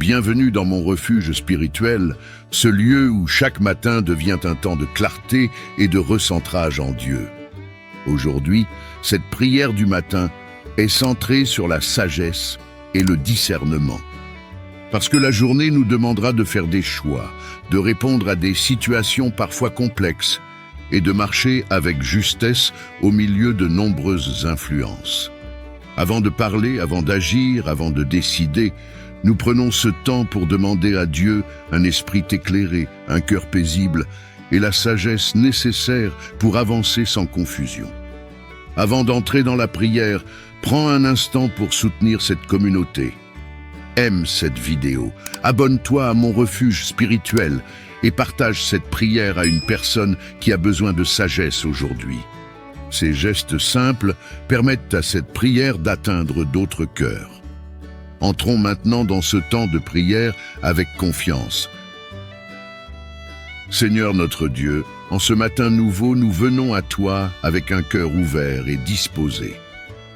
Bienvenue dans mon refuge spirituel, ce lieu où chaque matin devient un temps de clarté et de recentrage en Dieu. Aujourd'hui, cette prière du matin est centrée sur la sagesse et le discernement. Parce que la journée nous demandera de faire des choix, de répondre à des situations parfois complexes et de marcher avec justesse au milieu de nombreuses influences. Avant de parler, avant d'agir, avant de décider, nous prenons ce temps pour demander à Dieu un esprit éclairé, un cœur paisible et la sagesse nécessaire pour avancer sans confusion. Avant d'entrer dans la prière, prends un instant pour soutenir cette communauté. Aime cette vidéo, abonne-toi à mon refuge spirituel et partage cette prière à une personne qui a besoin de sagesse aujourd'hui. Ces gestes simples permettent à cette prière d'atteindre d'autres cœurs. Entrons maintenant dans ce temps de prière avec confiance. Seigneur notre Dieu, en ce matin nouveau, nous venons à toi avec un cœur ouvert et disposé.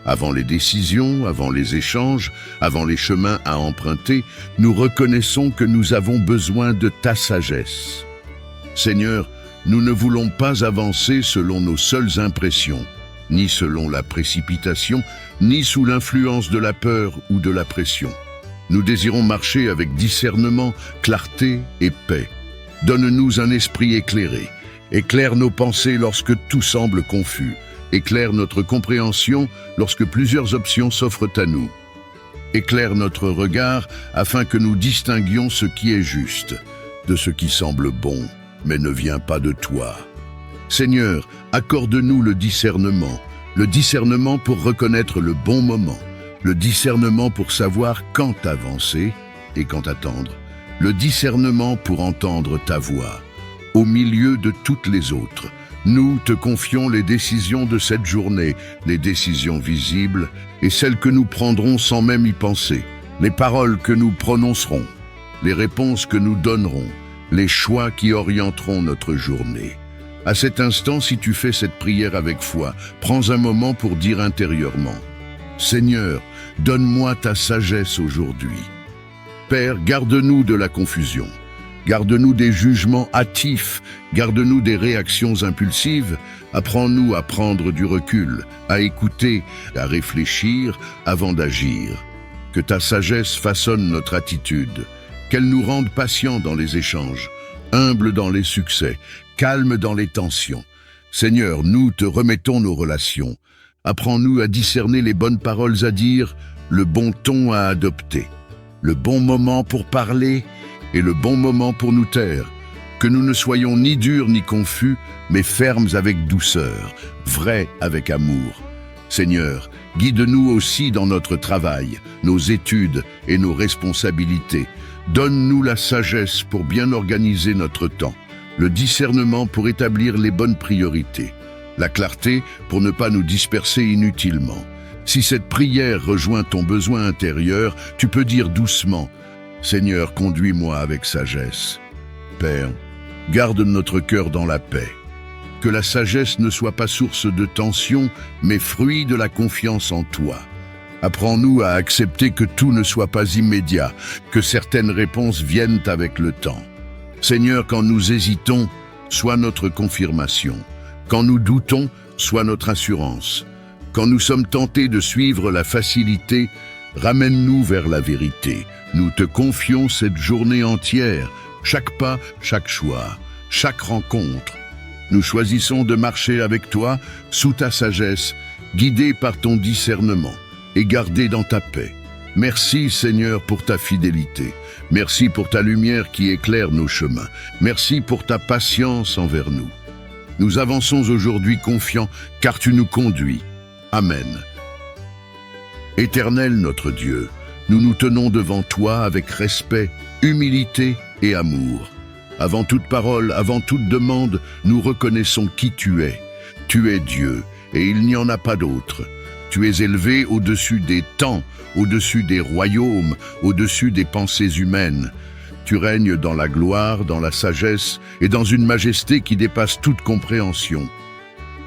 Avant les décisions, avant les échanges, avant les chemins à emprunter, nous reconnaissons que nous avons besoin de ta sagesse. Seigneur, nous ne voulons pas avancer selon nos seules impressions, ni selon la précipitation, ni sous l'influence de la peur ou de la pression. Nous désirons marcher avec discernement, clarté et paix. Donne-nous un esprit éclairé. Éclaire nos pensées lorsque tout semble confus. Éclaire notre compréhension lorsque plusieurs options s'offrent à nous. Éclaire notre regard afin que nous distinguions ce qui est juste de ce qui semble bon, mais ne vient pas de toi. Seigneur, accorde-nous le discernement pour reconnaître le bon moment, le discernement pour savoir quand avancer et quand attendre, le discernement pour entendre ta voix, au milieu de toutes les autres. Nous te confions les décisions de cette journée, les décisions visibles et celles que nous prendrons sans même y penser, les paroles que nous prononcerons, les réponses que nous donnerons, les choix qui orienteront notre journée. À cet instant, si tu fais cette prière avec foi, prends un moment pour dire intérieurement: Seigneur, donne-moi ta sagesse aujourd'hui. Père, garde-nous de la confusion. Garde-nous des jugements hâtifs, garde-nous des réactions impulsives, apprends-nous à prendre du recul, à écouter, à réfléchir avant d'agir. Que ta sagesse façonne notre attitude, qu'elle nous rende patients dans les échanges, humbles dans les succès, calmes dans les tensions. Seigneur, nous te remettons nos relations. Apprends-nous à discerner les bonnes paroles à dire, le bon ton à adopter, le bon moment pour parler et le bon moment pour nous taire, que nous ne soyons ni durs ni confus, mais fermes avec douceur, vrais avec amour. Seigneur, guide-nous aussi dans notre travail, nos études et nos responsabilités. Donne-nous la sagesse pour bien organiser notre temps, le discernement pour établir les bonnes priorités, la clarté pour ne pas nous disperser inutilement. Si cette prière rejoint ton besoin intérieur, tu peux dire doucement: Seigneur, conduis-moi avec sagesse. Père, garde notre cœur dans la paix. Que la sagesse ne soit pas source de tension, mais fruit de la confiance en toi. Apprends-nous à accepter que tout ne soit pas immédiat, que certaines réponses viennent avec le temps. Seigneur, quand nous hésitons, sois notre confirmation. Quand nous doutons, sois notre assurance. Quand nous sommes tentés de suivre la facilité, ramène-nous vers la vérité. Nous te confions cette journée entière, chaque pas, chaque choix, chaque rencontre. Nous choisissons de marcher avec toi, sous ta sagesse, guidés par ton discernement et gardés dans ta paix. Merci Seigneur pour ta fidélité. Merci pour ta lumière qui éclaire nos chemins. Merci pour ta patience envers nous. Nous avançons aujourd'hui confiants car tu nous conduis. Amen. Éternel notre Dieu, nous nous tenons devant toi avec respect, humilité et amour. Avant toute parole, avant toute demande, nous reconnaissons qui tu es. Tu es Dieu, et il n'y en a pas d'autre. Tu es élevé au-dessus des temps, au-dessus des royaumes, au-dessus des pensées humaines. Tu règnes dans la gloire, dans la sagesse et dans une majesté qui dépasse toute compréhension.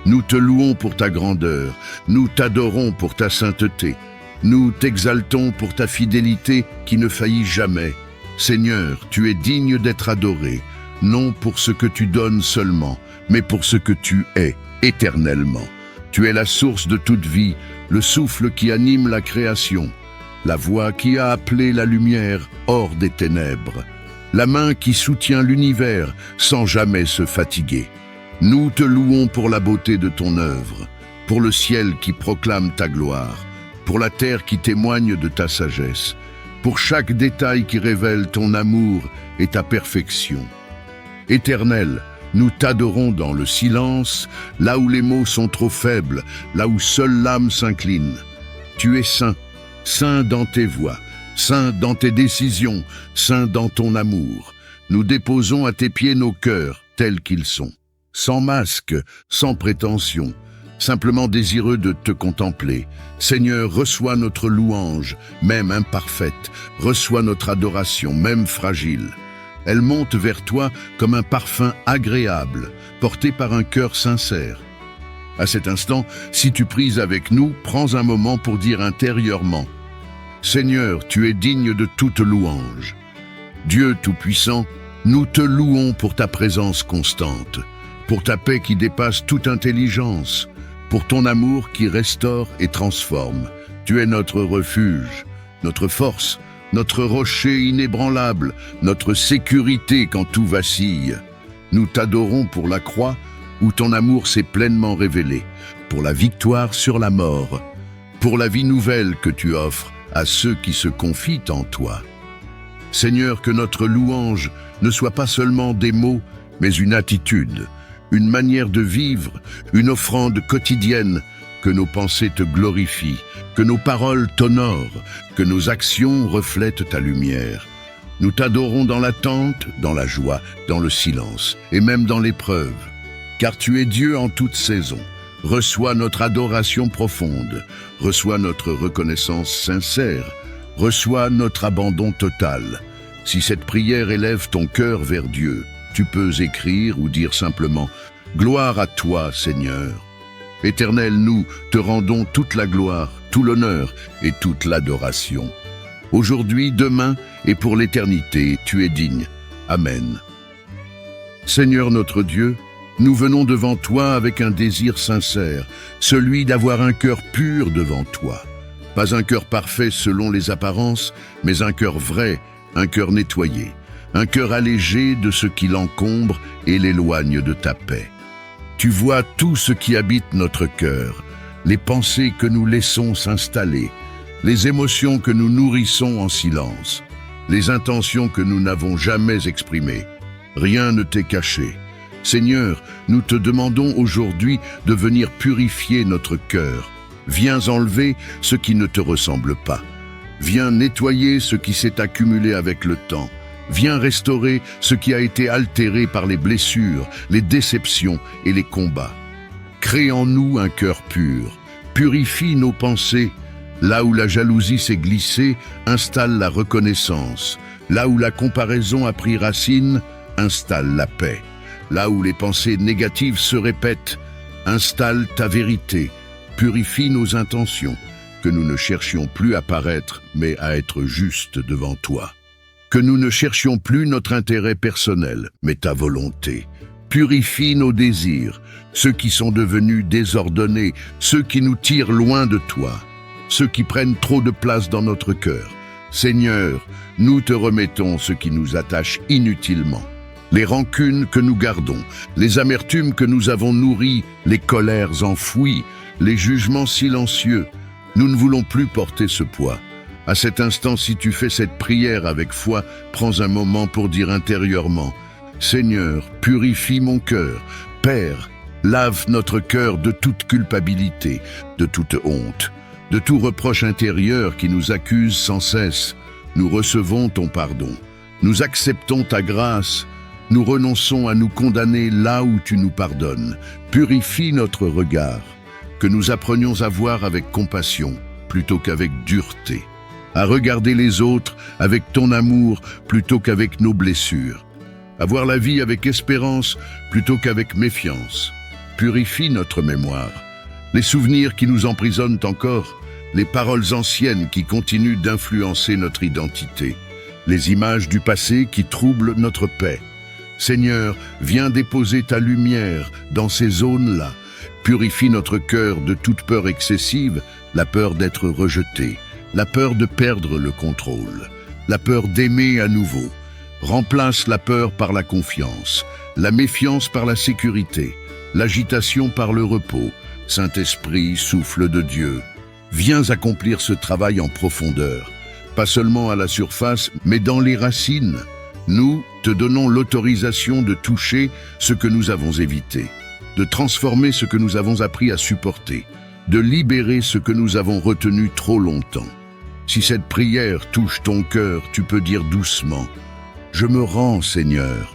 Nous te louons pour ta grandeur, nous t'adorons pour ta sainteté. Nous t'exaltons pour ta fidélité qui ne faillit jamais. Seigneur, tu es digne d'être adoré, non pour ce que tu donnes seulement, mais pour ce que tu es éternellement. Tu es la source de toute vie, le souffle qui anime la création, la voix qui a appelé la lumière hors des ténèbres, la main qui soutient l'univers sans jamais se fatiguer. Nous te louons pour la beauté de ton œuvre, pour le ciel qui proclame ta gloire, pour la terre qui témoigne de ta sagesse, pour chaque détail qui révèle ton amour et ta perfection. Éternel, nous t'adorons dans le silence, là où les mots sont trop faibles, là où seule l'âme s'incline. Tu es saint, saint dans tes voies, saint dans tes décisions, saint dans ton amour. Nous déposons à tes pieds nos cœurs tels qu'ils sont, sans masque, sans prétention, simplement désireux de te contempler. Seigneur, reçois notre louange, même imparfaite, reçois notre adoration, même fragile. Elle monte vers toi comme un parfum agréable, porté par un cœur sincère. À cet instant, si tu pries avec nous, prends un moment pour dire intérieurement: Seigneur, tu es digne de toute louange. Dieu Tout-Puissant, nous te louons pour ta présence constante, pour ta paix qui dépasse toute intelligence, pour ton amour qui restaure et transforme. Tu es notre refuge, notre force, notre rocher inébranlable, notre sécurité quand tout vacille. Nous t'adorons pour la croix où ton amour s'est pleinement révélé, pour la victoire sur la mort, pour la vie nouvelle que tu offres à ceux qui se confient en toi. Seigneur, que notre louange ne soit pas seulement des mots, mais une attitude, une manière de vivre, une offrande quotidienne, que nos pensées te glorifient, que nos paroles t'honorent, que nos actions reflètent ta lumière. Nous t'adorons dans l'attente, dans la joie, dans le silence, et même dans l'épreuve. Car tu es Dieu en toute saison. Reçois notre adoration profonde, reçois notre reconnaissance sincère, reçois notre abandon total. Si cette prière élève ton cœur vers Dieu, tu peux écrire ou dire simplement « Gloire à toi, Seigneur ». Éternel, nous te rendons toute la gloire, tout l'honneur et toute l'adoration. Aujourd'hui, demain et pour l'éternité, tu es digne. Amen. Seigneur notre Dieu, nous venons devant toi avec un désir sincère, celui d'avoir un cœur pur devant toi. Pas un cœur parfait selon les apparences, mais un cœur vrai, un cœur nettoyé, un cœur allégé de ce qui l'encombre et l'éloigne de ta paix. Tu vois tout ce qui habite notre cœur, les pensées que nous laissons s'installer, les émotions que nous nourrissons en silence, les intentions que nous n'avons jamais exprimées. Rien ne t'est caché. Seigneur, nous te demandons aujourd'hui de venir purifier notre cœur. Viens enlever ce qui ne te ressemble pas. Viens nettoyer ce qui s'est accumulé avec le temps. Viens restaurer ce qui a été altéré par les blessures, les déceptions et les combats. Crée en nous un cœur pur. Purifie nos pensées. Là où la jalousie s'est glissée, installe la reconnaissance. Là où la comparaison a pris racine, installe la paix. Là où les pensées négatives se répètent, installe ta vérité. Purifie nos intentions, que nous ne cherchions plus à paraître, mais à être justes devant toi. Que nous ne cherchions plus notre intérêt personnel, mais ta volonté. Purifie nos désirs, ceux qui sont devenus désordonnés, ceux qui nous tirent loin de toi, ceux qui prennent trop de place dans notre cœur. Seigneur, nous te remettons ce qui nous attache inutilement. Les rancunes que nous gardons, les amertumes que nous avons nourries, les colères enfouies, les jugements silencieux. Nous ne voulons plus porter ce poids. À cet instant, si tu fais cette prière avec foi, prends un moment pour dire intérieurement: Seigneur, purifie mon cœur. Père, lave notre cœur de toute culpabilité, de toute honte, de tout reproche intérieur qui nous accuse sans cesse. Nous recevons ton pardon. Nous acceptons ta grâce. Nous renonçons à nous condamner là où tu nous pardonnes. Purifie notre regard, que nous apprenions à voir avec compassion plutôt qu'avec dureté, à regarder les autres avec ton amour plutôt qu'avec nos blessures, à voir la vie avec espérance plutôt qu'avec méfiance. Purifie notre mémoire, les souvenirs qui nous emprisonnent encore, les paroles anciennes qui continuent d'influencer notre identité, les images du passé qui troublent notre paix. Seigneur, viens déposer ta lumière dans ces zones-là. Purifie notre cœur de toute peur excessive, la peur d'être rejeté, la peur de perdre le contrôle, la peur d'aimer à nouveau. Remplace la peur par la confiance, la méfiance par la sécurité, l'agitation par le repos. Saint-Esprit, souffle de Dieu, viens accomplir ce travail en profondeur, pas seulement à la surface, mais dans les racines. Nous te donnons l'autorisation de toucher ce que nous avons évité, de transformer ce que nous avons appris à supporter, de libérer ce que nous avons retenu trop longtemps. Si cette prière touche ton cœur, tu peux dire doucement « Je me rends, Seigneur ».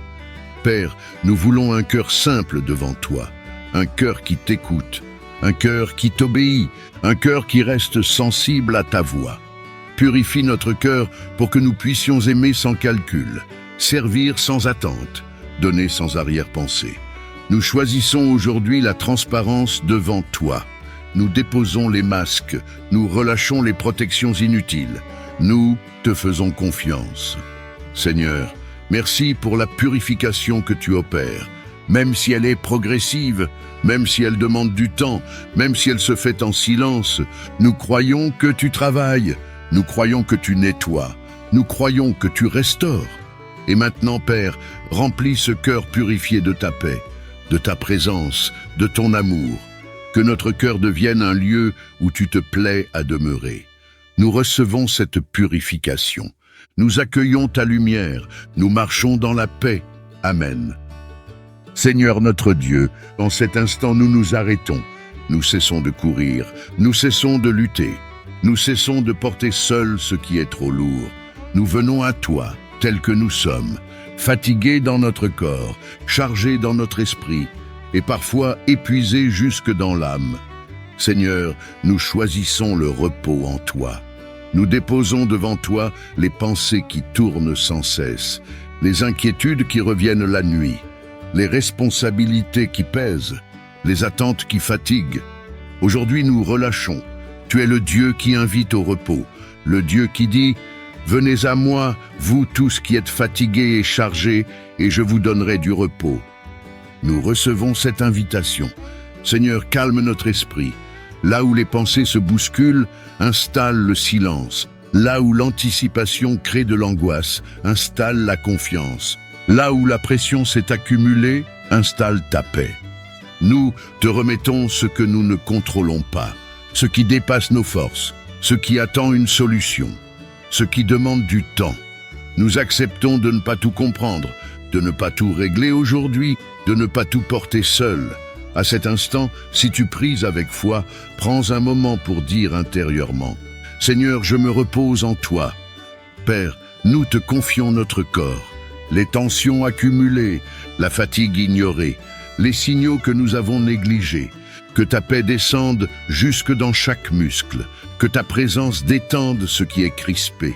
Père, nous voulons un cœur simple devant toi, un cœur qui t'écoute, un cœur qui t'obéit, un cœur qui reste sensible à ta voix. Purifie notre cœur pour que nous puissions aimer sans calcul, servir sans attente, donner sans arrière-pensée. Nous choisissons aujourd'hui la transparence devant toi. Nous déposons les masques, nous relâchons les protections inutiles. Nous te faisons confiance. Seigneur, merci pour la purification que tu opères. Même si elle est progressive, même si elle demande du temps, même si elle se fait en silence, nous croyons que tu travailles, nous croyons que tu nettoies, nous croyons que tu restaures. Et maintenant, Père, remplis ce cœur purifié de ta paix, de ta présence, de ton amour. Que notre cœur devienne un lieu où tu te plais à demeurer. Nous recevons cette purification. Nous accueillons ta lumière, nous marchons dans la paix. Amen. Seigneur notre Dieu, en cet instant nous nous arrêtons. Nous cessons de courir, nous cessons de lutter. Nous cessons de porter seuls ce qui est trop lourd. Nous venons à toi, tels que nous sommes, fatigués dans notre corps, chargés dans notre esprit, et parfois épuisés jusque dans l'âme. Seigneur, nous choisissons le repos en toi. Nous déposons devant toi les pensées qui tournent sans cesse, les inquiétudes qui reviennent la nuit, les responsabilités qui pèsent, les attentes qui fatiguent. Aujourd'hui, nous relâchons. Tu es le Dieu qui invite au repos, le Dieu qui dit « Venez à moi, vous tous qui êtes fatigués et chargés, et je vous donnerai du repos. » Nous recevons cette invitation. Seigneur, calme notre esprit. Là où les pensées se bousculent, installe le silence. Là où l'anticipation crée de l'angoisse, installe la confiance. Là où la pression s'est accumulée, installe ta paix. Nous te remettons ce que nous ne contrôlons pas, ce qui dépasse nos forces, ce qui attend une solution, ce qui demande du temps. Nous acceptons de ne pas tout comprendre, de ne pas tout régler aujourd'hui, de ne pas tout porter seul. À cet instant, si tu pries avec foi, prends un moment pour dire intérieurement « Seigneur, je me repose en toi. » Père, nous te confions notre corps, les tensions accumulées, la fatigue ignorée, les signaux que nous avons négligés. Que ta paix descende jusque dans chaque muscle, que ta présence détende ce qui est crispé,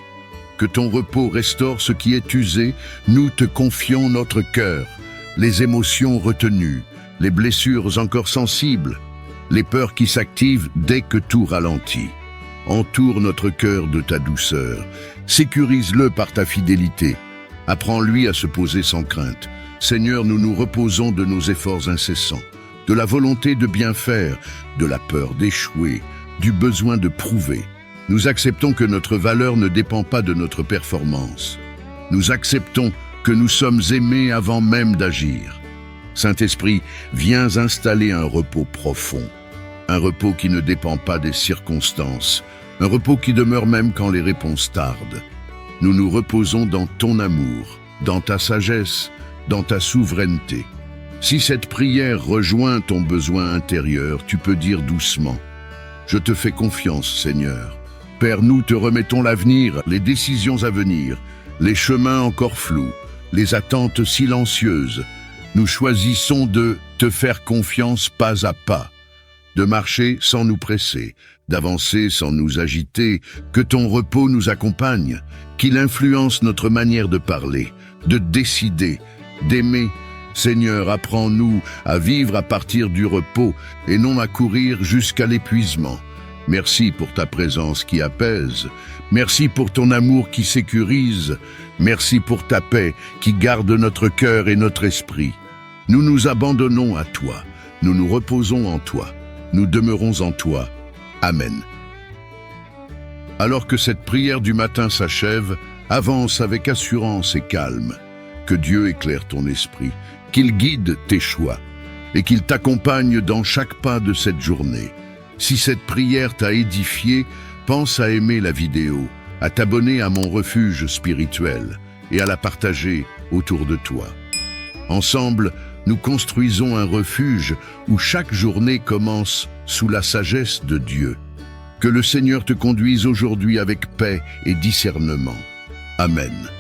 que ton repos restaure ce qui est usé. Nous te confions notre cœur, les émotions retenues, les blessures encore sensibles, les peurs qui s'activent dès que tout ralentit. Entoure notre cœur de ta douceur, sécurise-le par ta fidélité. Apprends-lui à se poser sans crainte. Seigneur, nous nous reposons de nos efforts incessants, de la volonté de bien faire, de la peur d'échouer, du besoin de prouver. Nous acceptons que notre valeur ne dépend pas de notre performance. Nous acceptons que nous sommes aimés avant même d'agir. Saint-Esprit, viens installer un repos profond, un repos qui ne dépend pas des circonstances, un repos qui demeure même quand les réponses tardent. Nous nous reposons dans ton amour, dans ta sagesse, dans ta souveraineté. Si cette prière rejoint ton besoin intérieur, tu peux dire doucement « Je te fais confiance, Seigneur. Père, nous te remettons l'avenir, les décisions à venir, les chemins encore flous, les attentes silencieuses. Nous choisissons de te faire confiance pas à pas, de marcher sans nous presser, d'avancer sans nous agiter, que ton repos nous accompagne, qu'il influence notre manière de parler, de décider, d'aimer. Seigneur, apprends-nous à vivre à partir du repos et non à courir jusqu'à l'épuisement. Merci pour ta présence qui apaise. Merci pour ton amour qui sécurise. Merci pour ta paix qui garde notre cœur et notre esprit. Nous nous abandonnons à toi. Nous nous reposons en toi. Nous demeurons en toi. Amen. Alors que cette prière du matin s'achève, avance avec assurance et calme. Que Dieu éclaire ton esprit, qu'il guide tes choix et qu'il t'accompagne dans chaque pas de cette journée. Si cette prière t'a édifié, pense à aimer la vidéo, à t'abonner à mon refuge spirituel et à la partager autour de toi. Ensemble, nous construisons un refuge où chaque journée commence sous la sagesse de Dieu. Que le Seigneur te conduise aujourd'hui avec paix et discernement. Amen.